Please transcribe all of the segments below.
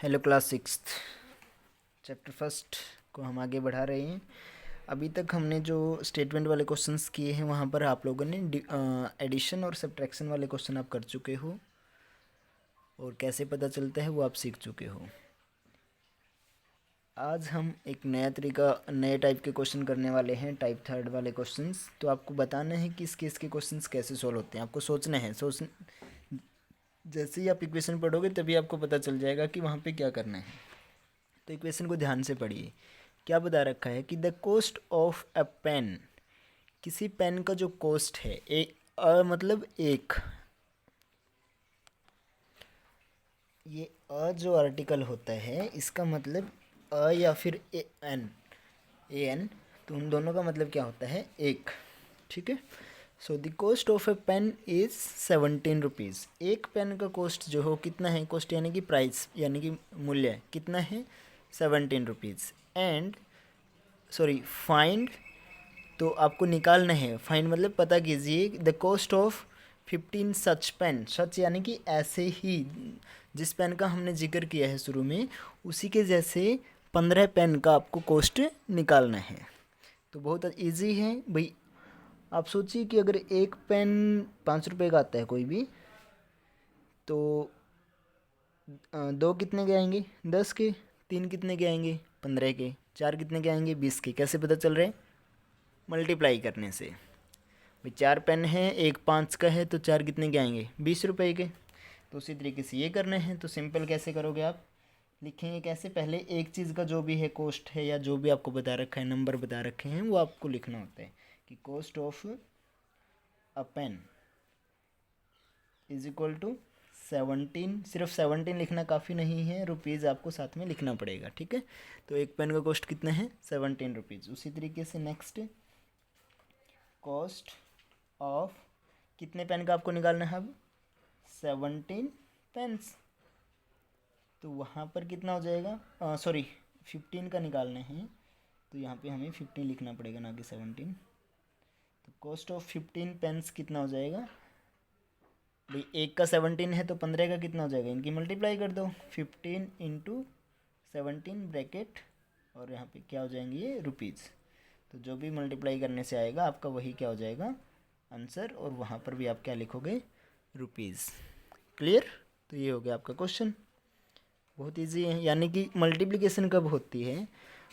Hello class sixth chapter first को हम आगे बढ़ा रहे हैं। अभी तक हमने जो स्टेटमेंट वाले क्वेश्चंस किए हैं वहाँ पर आप लोगों ने एडिशन और सब्ट्रैक्शन वाले क्वेश्चन आप कर चुके हो और कैसे पता चलता है वो आप सीख चुके हो। आज हम एक नए टाइप के क्वेश्चन करने वाले हैं, टाइप थर्ड वाले क्वेश्चंस। तो आपको बताना है कि इस केस के क्वेश्चंस कैसे सोल्व होते हैं। आपको सोचना है, जैसे ही आप इक्वेशन पढ़ोगे तभी आपको पता चल जाएगा कि वहाँ पे क्या करना है। तो इक्वेशन को ध्यान से पढ़िए। क्या बता रखा है कि the cost of a pen, किसी पेन का जो कॉस्ट है, मतलब एक, ये जो आर्टिकल होता है इसका मतलब या फिर ए एन, तो उन दोनों का मतलब क्या होता है, एक। ठीक है। So the cost of a pen is 17 rupees. एक पेन का कॉस्ट जो हो कितना है, कॉस्ट यानी कि प्राइस यानी कि मूल्य कितना है, 17 रुपीज़। एंड फाइंड, तो आपको निकालना है, फाइंड मतलब पता कीजिए, the cost of 15 such pen. Such यानी कि ऐसे ही, जिस पेन का हमने जिक्र किया है शुरू में, उसी के जैसे 15 पेन का आपको कॉस्ट निकालना है। तो बहुत इजी है भाई। आप सोचिए कि अगर एक पेन 5 रुपये का आता है कोई भी, तो दो कितने के आएंगे, 10 के। तीन कितने के आएंगे, 15 के। चार कितने के आएंगे, 20 के। कैसे पता चल रहे हैं, मल्टीप्लाई करने से। भाई चार पेन है, एक 5 का है, तो चार कितने के आएंगे, 20 रुपये के। तो उसी तरीके से ये करना है। तो सिंपल कैसे करोगे आप, लिखेंगे कैसे, पहले एक चीज़ का जो भी है कॉस्ट है, या जो भी आपको बता रखा है, नंबर बता रखे हैं, वो आपको लिखना होता है कि cost of a pen is equal to 17। सिर्फ 17 लिखना काफ़ी नहीं है, रुपीज़ आपको साथ में लिखना पड़ेगा। ठीक है। तो एक पेन का कॉस्ट कितना है, 17 रुपीज़। उसी तरीके से नेक्स्ट, कॉस्ट ऑफ, कितने पेन का आपको निकालना है अब, 17 पेन्स। तो वहाँ पर कितना हो जाएगा, 15 का निकालना है, तो यहाँ पे हमें 15 लिखना पड़ेगा, ना कि 17। तो कॉस्ट ऑफ 15 पेन्स कितना हो जाएगा भाई, एक का 17 है तो 15 का कितना हो जाएगा, इनकी मल्टीप्लाई कर दो, 15 इंटू 17 ब्रैकेट, और यहाँ पे क्या हो जाएंगे ये, रुपीज़। तो जो भी मल्टीप्लाई करने से आएगा आपका वही क्या हो जाएगा, आंसर। और वहाँ पर भी आप क्या लिखोगे, रुपीज़। क्लियर। तो ये हो गया आपका क्वेश्चन। बहुत इजी है। यानी कि मल्टीप्लिकेशन कब होती है,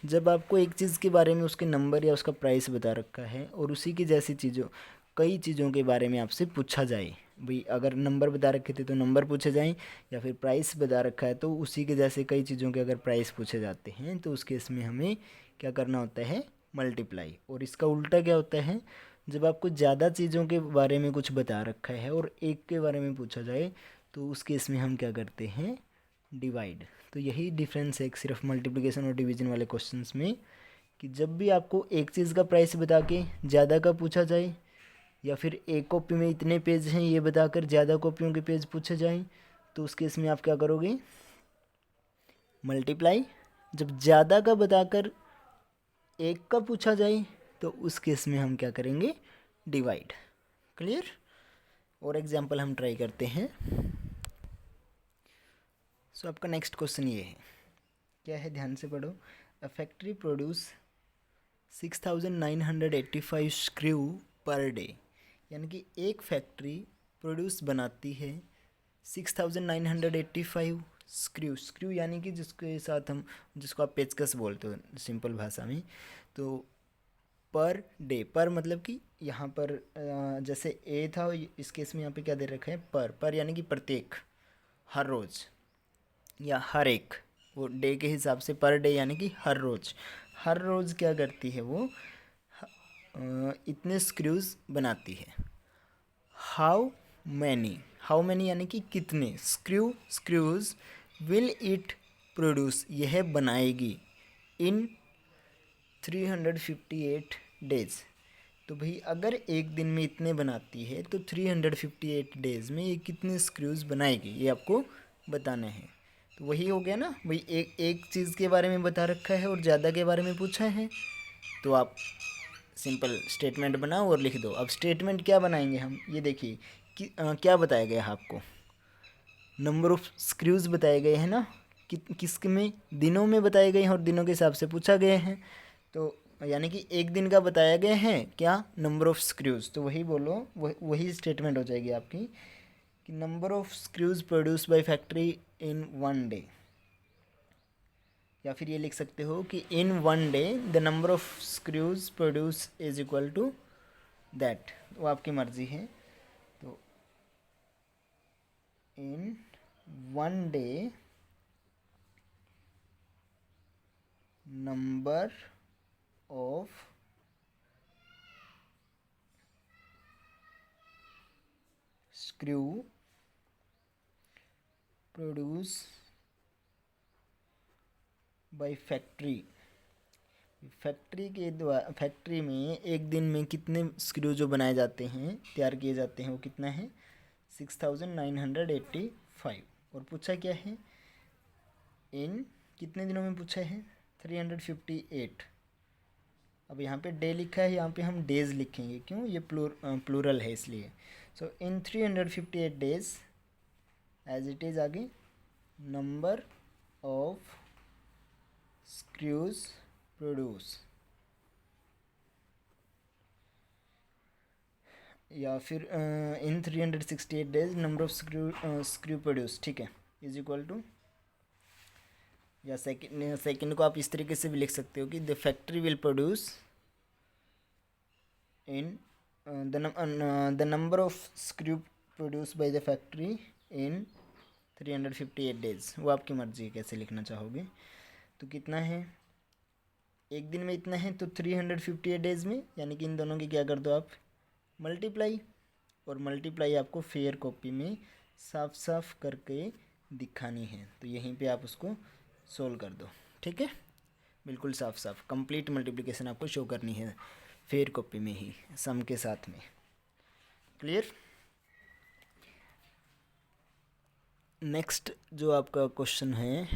जब आपको एक चीज़ के बारे में उसके नंबर या उसका प्राइस बता रखा है, और उसी की जैसी चीज़ों, कई चीज़ों के बारे में आपसे पूछा जाए। भाई अगर नंबर बता रखे थे तो नंबर पूछे जाएं, या फिर प्राइस बता रखा है तो उसी के जैसे कई चीज़ों के अगर प्राइस पूछे जाते हैं, तो उस केस में हमें क्या करना होता है, मल्टीप्लाई। और इसका उल्टा क्या होता है, जब आपको ज़्यादा चीज़ों के बारे में कुछ बता रखा है और एक के बारे में पूछा जाए, तो उस केस में हम क्या करते हैं, डिवाइड। तो यही डिफरेंस है एक सिर्फ मल्टीप्लिकेशन और डिवीजन वाले क्वेश्चंस में, कि जब भी आपको एक चीज़ का प्राइस बता के ज़्यादा का पूछा जाए, या फिर एक कॉपी में इतने पेज हैं ये बताकर ज़्यादा कॉपियों के पेज पूछे जाएं, तो उस केस में आप क्या करोगे, मल्टीप्लाई। जब ज़्यादा का बताकर एक का पूछा जाए, तो उस केस में हम क्या करेंगे, डिवाइड। क्लियर। और एग्जाम्पल हम ट्राई करते हैं। सो आपका नेक्स्ट क्वेश्चन ये है, क्या है, ध्यान से पढ़ो। A factory produce 6985 screw per day. यानी कि एक फैक्ट्री प्रोड्यूस बनाती है 6985 स्क्रू। स्क्रू यानी कि जिसके साथ हम, जिसको आप पेचकस बोलते हो सिंपल भाषा में। तो पर डे, पर मतलब कि यहाँ पर जैसे ए था, इस केस में यहाँ पे क्या दे रखा है, पर यानी कि प्रत्येक, हर रोज़ या हर एक। वो डे के हिसाब से पर डे यानी कि हर रोज़। हर रोज़ क्या करती है वो, इतने स्क्रूज बनाती है। हाउ मैनी, हाउ मैनी यानी कि कितने, स्क्रूज विल इट प्रोड्यूस, यह बनाएगी, इन 358 डेज। तो भाई अगर एक दिन में इतने बनाती है, तो 358 डेज में ये कितने स्क्रूज बनाएगी, ये आपको बताना है। तो वही हो गया ना भाई, एक एक चीज़ के बारे में बता रखा है और ज़्यादा के बारे में पूछा है, तो आप सिंपल स्टेटमेंट बनाओ और लिख दो। अब स्टेटमेंट क्या बनाएंगे हम, ये देखिए कि क्या बताया गया है आपको, नंबर ऑफ स्क्रूज बताए गए हैं ना, किसके में, दिनों में बताए गए हैं और दिनों के हिसाब से पूछा गए हैं। तो यानी कि एक दिन का बताया गया है क्या, नंबर ऑफ स्क्रूज, तो वही बोलो, वही स्टेटमेंट हो जाएगी आपकी कि number of screws produce by factory in one day. या फिर ये लिख सकते हो कि in one day the number of screws produce is equal to that, वो आपकी मर्जी है। तो in one day number of screw produce by factory, factory के द्वारा, फैक्ट्री में एक दिन में कितने स्क्रू जो बनाए जाते हैं, तैयार किए जाते हैं, वो कितना है 6985। और पूछा क्या है, इन कितने दिनों में पूछा है 358। अब यहाँ पे डे लिखा है, यहाँ पे हम डेज लिखेंगे, क्यों, ये प्लूरल है इसलिए। सो इन 358 डेज एज इट इज़ आगे नंबर ऑफ स्क्रूज प्रोड्यूस, या फिर इन 368 days number of screw produce, ठीक है, इज इक्वल टू, या सेकंड को आप इस तरीके से भी लिख सकते हो कि the factory will produce in the number of screw produce by the factory in 358 days, वो आपकी मर्जी है कैसे लिखना चाहोगे। तो कितना है, एक दिन में इतना है, तो 358 डेज में, यानी कि इन दोनों की क्या कर दो आप मल्टीप्लाई, और मल्टीप्लाई आपको फेयर कॉपी में साफ साफ करके दिखानी है। तो यहीं पे आप उसको सोल्व कर दो, ठीक है, बिल्कुल साफ साफ कंप्लीट मल्टीप्लिकेशन आपको शो करनी है फेयर कॉपी में ही, सम के साथ में। क्लियर। नेक्स्ट जो आपका क्वेश्चन है,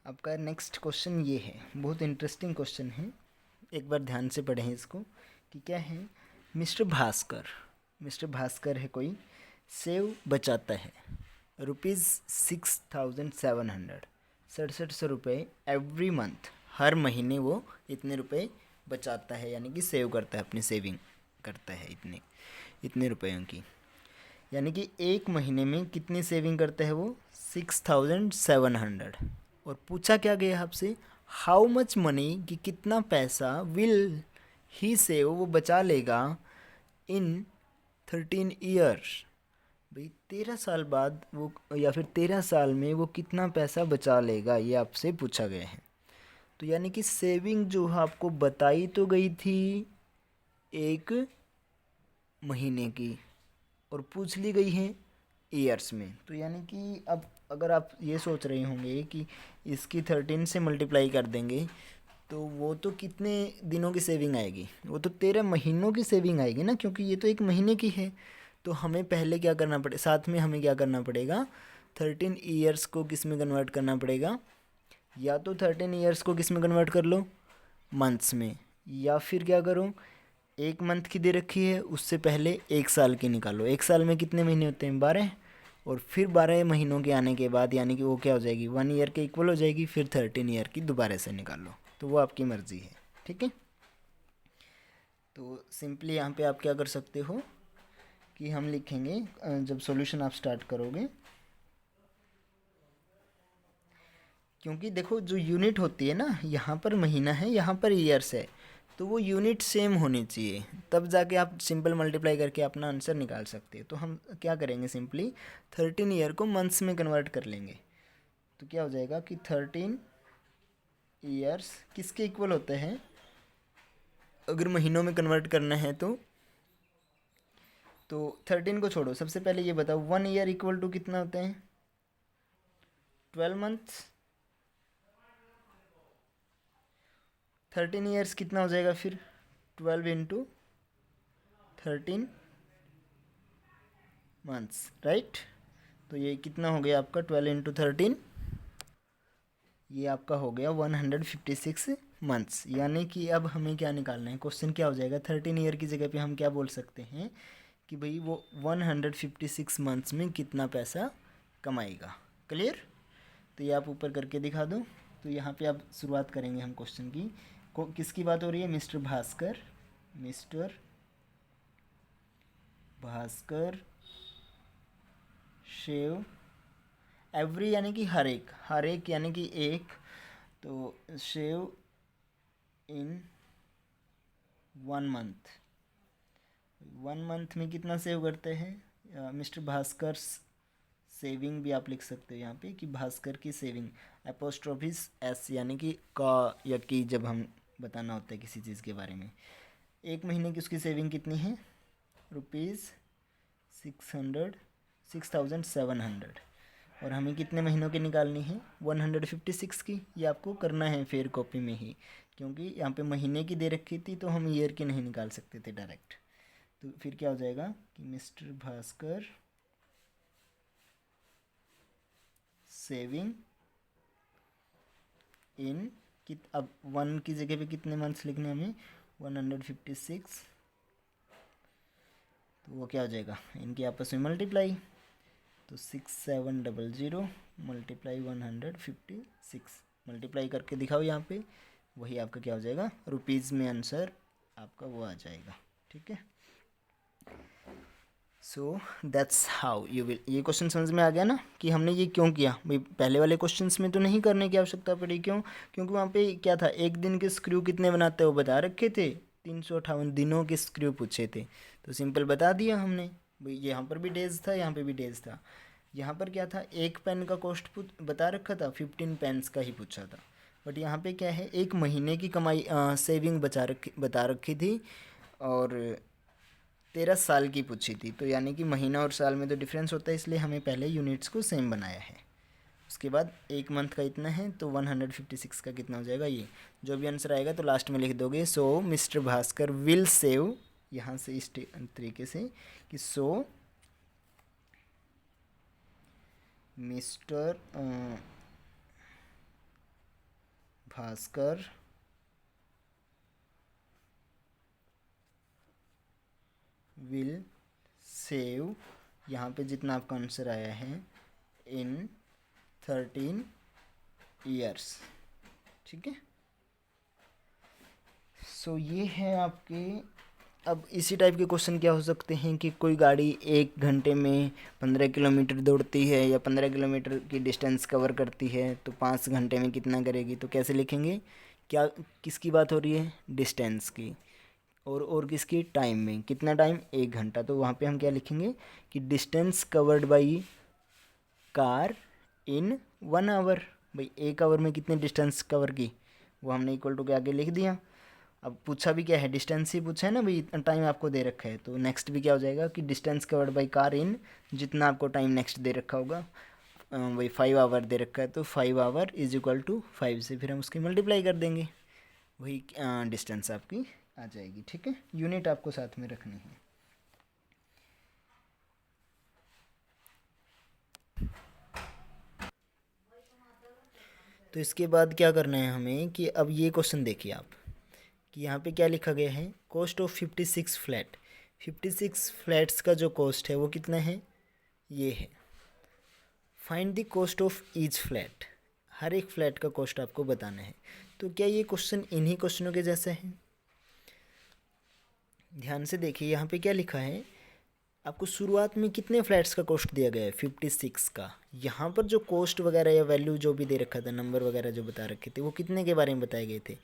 आपका नेक्स्ट क्वेश्चन ये है, बहुत इंटरेस्टिंग क्वेश्चन है, एक बार ध्यान से पढ़ें इसको कि क्या है। मिस्टर भास्कर है कोई, सेव बचाता है ₹6700, 6700 रुपये एवरी मंथ, हर महीने वो इतने रुपए बचाता है, यानी कि सेव करता है, अपनी सेविंग करता है इतने रुपयों की, यानी कि एक महीने में कितनी सेविंग करता है वो 6700। और पूछा क्या गया आपसे, हाउ मच मनी, कि कितना पैसा विल ही सेव, वो बचा लेगा इन 13 ईयर्स, भाई 13 साल बाद वो, या फिर 13 साल में वो कितना पैसा बचा लेगा, ये आपसे पूछा गया है। तो यानी कि सेविंग जो आपको बताई तो गई थी एक महीने की, और पूछ ली गई है ईयर्स में। तो यानी कि अब अगर आप ये सोच रहे होंगे कि इसकी 13 से मल्टीप्लाई कर देंगे तो वो तो कितने दिनों की सेविंग आएगी, वो तो 13 महीनों की सेविंग आएगी ना, क्योंकि ये तो एक महीने की है। तो हमें पहले क्या करना पड़े, साथ में हमें क्या करना पड़ेगा, 13 ईयर्स को किस में कन्वर्ट करना पड़ेगा, या तो 13 ईयर्स को किस में कन्वर्ट कर लो, मंथ्स में, या फिर क्या करो, एक मंथ की दे रखी है उससे पहले एक साल की निकालो, एक साल में कितने महीने होते हैं 12, और फिर 12 महीनों के आने के बाद यानी कि वो क्या हो जाएगी 1 ईयर के इक्वल हो जाएगी, फिर 13 ईयर की दोबारा से निकाल लो, तो वो आपकी मर्ज़ी है, ठीक है। तो सिंपली यहाँ पे आप क्या कर सकते हो कि हम लिखेंगे, जब सॉल्यूशन आप स्टार्ट करोगे, क्योंकि देखो जो यूनिट होती है ना, यहाँ पर महीना है, यहाँ पर ईयर्स है, तो वो यूनिट सेम होनी चाहिए, तब जाके आप सिंपल मल्टीप्लाई करके अपना आंसर निकाल सकते हैं। तो हम क्या करेंगे, सिंपली 13 ईयर को मंथ्स में कन्वर्ट कर लेंगे। तो क्या हो जाएगा कि 13 ईयर्स किसके इक्वल होते हैं, अगर महीनों में कन्वर्ट करना है तो 13 को छोड़ो, सबसे पहले ये बताओ 1 ईयर इक्वल टू कितना होते हैं 12 मंथ्स, 13 ईयर्स कितना हो जाएगा फिर 12 इंटू 13 मंथ्स, राइट। तो ये कितना हो गया आपका 12 इंटू 13, ये आपका हो गया 156 मंथ्स। यानी कि अब हमें क्या निकालना है, क्वेश्चन क्या हो जाएगा, 13 ईयर की जगह पे हम क्या बोल सकते हैं कि भाई वो 156 मंथ्स में कितना पैसा कमाएगा, क्लियर। तो ये आप ऊपर करके दिखा दो। तो यहाँ पे अब शुरुआत करेंगे हम क्वेश्चन की। किसकी बात हो रही है? मिस्टर भास्कर शेव एवरी यानी कि हर एक यानी कि एक, तो शेव इन 1 मंथ। 1 मंथ में कितना सेव करते हैं? मिस्टर भास्कर सेविंग भी आप लिख सकते हो यहाँ पे कि भास्कर की सेविंग, एपोस्ट्रोफिस एस यानी कि का या की जब हम बताना होता है किसी चीज़ के बारे में। 1 महीने की उसकी सेविंग कितनी है? ₹6,700। और हमें कितने महीनों की निकालनी है? 156 की। ये आपको करना है फेयर कॉपी में ही, क्योंकि यहाँ पे महीने की दे रखी थी तो हम ईयर की नहीं निकाल सकते थे डायरेक्ट। तो फिर क्या हो जाएगा कि मिस्टर भास्कर सेविंग इन अब 1 की जगह पे कितने मंथ्स लिखने हमें? 156। तो वो क्या हो जाएगा? इनकी आपस में मल्टीप्लाई, तो 6700 मल्टीप्लाई 156 मल्टीप्लाई करके दिखाओ यहाँ पे, वही आपका क्या हो जाएगा? रुपीज़ में आंसर आपका वो आ जाएगा। ठीक है, so that's how you will. ये क्वेश्चन समझ में आ गया ना कि हमने ये क्यों किया भाई? पहले वाले क्वेश्चंस में तो नहीं करने की आवश्यकता पड़ी। क्यों? क्योंकि वहाँ पे क्या था, एक दिन के स्क्रू कितने बनाते हो बता रखे थे, 358 दिनों के स्क्रू पूछे थे, तो सिंपल बता दिया हमने भाई। यहाँ पर भी डेज था, यहाँ पे भी डेज था। यहाँ पर क्या था, एक पेन का कॉस्ट बता रखा था, 15 पेन्स का ही पूछा था। बट यहाँ पे क्या है, एक महीने की कमाई सेविंग बता रखी थी, और 13 साल की पूछी थी। तो यानी कि महीना और साल में तो डिफरेंस होता है, इसलिए हमें पहले यूनिट्स को सेम बनाया है। उसके बाद 1 मंथ का इतना है, तो 156 का कितना हो जाएगा? ये जो भी आंसर आएगा तो लास्ट में लिख दोगे। सो मिस्टर भास्कर विल सेव, यहाँ से इस तरीके से कि सो मिस्टर भास्कर विल सेव, यहाँ पे जितना आपका आंसर आया है, इन 13 ईयर्स। ठीक है, सो ये है आपके। अब इसी टाइप के क्वेश्चन क्या हो सकते हैं कि कोई गाड़ी 1 घंटे में 15 किलोमीटर दौड़ती है या 15 किलोमीटर की डिस्टेंस कवर करती है, तो 5 घंटे में कितना करेगी? तो कैसे लिखेंगे? क्या किसकी बात हो रही है? डिस्टेंस की। और किसकी? टाइम में। कितना टाइम? 1 घंटा। तो वहाँ पे हम क्या लिखेंगे कि distance covered by car in 1 hour. भाई 1 आवर में कितनी डिस्टेंस कवर की, वो हमने इक्वल टू के आगे लिख दिया। अब पूछा भी क्या है? डिस्टेंस ही पूछा है ना भाई, इतना टाइम आपको दे रखा है, तो नेक्स्ट भी क्या हो जाएगा कि डिस्टेंस कवर्ड बाई कार इन, जितना आपको टाइम नेक्स्ट दे रखा होगा, वही 5 आवर दे रखा है, तो 5 आवर इज इक्वल टू 5 से फिर हम उसकी मल्टीप्लाई कर देंगे, वही डिस्टेंस आपकी आ जाएगी। ठीक है, यूनिट आपको साथ में रखनी है। तो इसके बाद क्या करना है हमें कि अब ये क्वेश्चन देखिए आप कि यहाँ पे क्या लिखा गया है, कॉस्ट ऑफ 56 फ्लैट। 56 फ्लैट्स का जो कॉस्ट है वो कितना है? ये है। Find the cost of each flat, हर एक फ्लैट का कॉस्ट आपको बताना है। तो क्या ये क्वेश्चन इन्हीं क्वेश्चनों के जैसा है? ध्यान से देखिए, यहाँ पे क्या लिखा है, आपको शुरुआत में कितने फ्लैट्स का कॉस्ट दिया गया है? 56 का। यहाँ पर जो कॉस्ट वगैरह या वैल्यू जो भी दे रखा था, नंबर वगैरह जो बता रखे थे, वो कितने के बारे में बताए गए थे?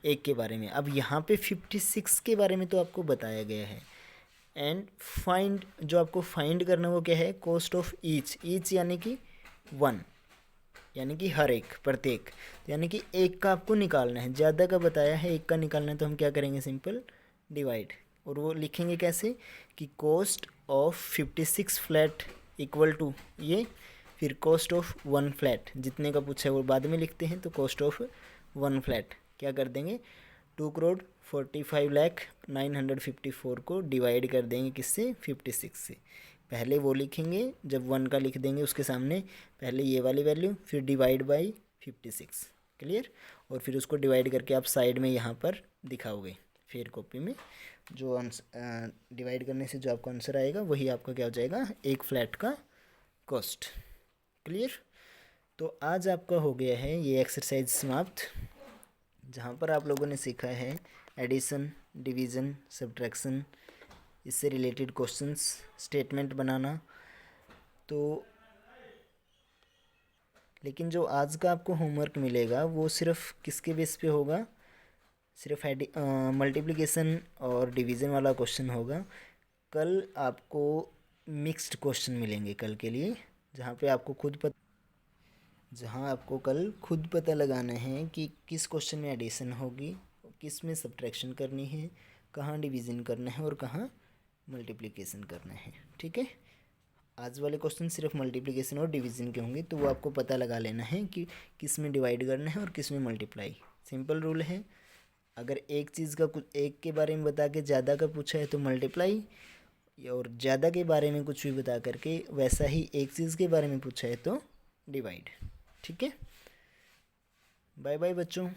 एक के बारे में। अब यहाँ पे 56 के बारे में तो आपको बताया गया है। एंड फाइंड, जो आपको फाइंड करना वो क्या है? कॉस्ट ऑफ ईच यानी कि 1, यानी कि हर एक, प्रत्येक, यानी कि एक का आपको निकालना है। ज़्यादा का बताया है, एक का निकालना है, तो हम क्या करेंगे? Simple divide. और वो लिखेंगे कैसे कि cost of 56 flat equal to ये, फिर कॉस्ट ऑफ 1 फ्लैट, जितने का पूछा है वो बाद में लिखते हैं, तो कॉस्ट ऑफ 1 फ्लैट क्या कर देंगे? 2,45,09,54 को डिवाइड कर देंगे किससे? 56 से। पहले वो लिखेंगे, जब 1 का लिख देंगे उसके सामने, पहले ये वाली वैल्यू, फिर डिवाइड बाई 56। क्लियर? और फिर उसको डिवाइड करके आप साइड में यहाँ पर दिखाओगे फेयर कॉपी में, जो डिवाइड करने से जो आपका आंसर आएगा वही आपका क्या हो जाएगा? एक फ्लैट का कॉस्ट। क्लियर? तो आज आपका हो गया है ये एक्सरसाइज समाप्त, जहाँ पर आप लोगों ने सीखा है एडिशन, डिवीज़न, सब्ट्रैक्शन, इससे रिलेटेड क्वेश्चंस, स्टेटमेंट बनाना। तो लेकिन जो आज का आपको होमवर्क मिलेगा वो सिर्फ किसके बेस पे होगा, सिर्फ मल्टीप्लिकेशन और डिवीज़न वाला क्वेश्चन होगा। कल आपको मिक्स्ड क्वेश्चन मिलेंगे कल के लिए, जहाँ आपको कल खुद पता लगाना है कि किस क्वेश्चन में एडिशन होगी, किस में सब्ट्रैक्शन करनी है, कहाँ डिवीज़न करना है और कहाँ मल्टीप्लिकेशन करना है। ठीक है, आज वाले क्वेश्चन सिर्फ मल्टीप्लिकेशन और डिवीज़न के होंगे, तो वो आपको पता लगा लेना है कि किस में डिवाइड करना है और किस में मल्टीप्लाई। सिंपल रूल है, अगर एक चीज़ का कुछ एक के बारे में बता के ज़्यादा का पूछा है तो मल्टीप्लाई, और ज़्यादा के बारे में कुछ भी बता करके वैसा ही एक चीज़ के बारे में पूछा है तो डिवाइड। ठीक है, बाय बाय बच्चों।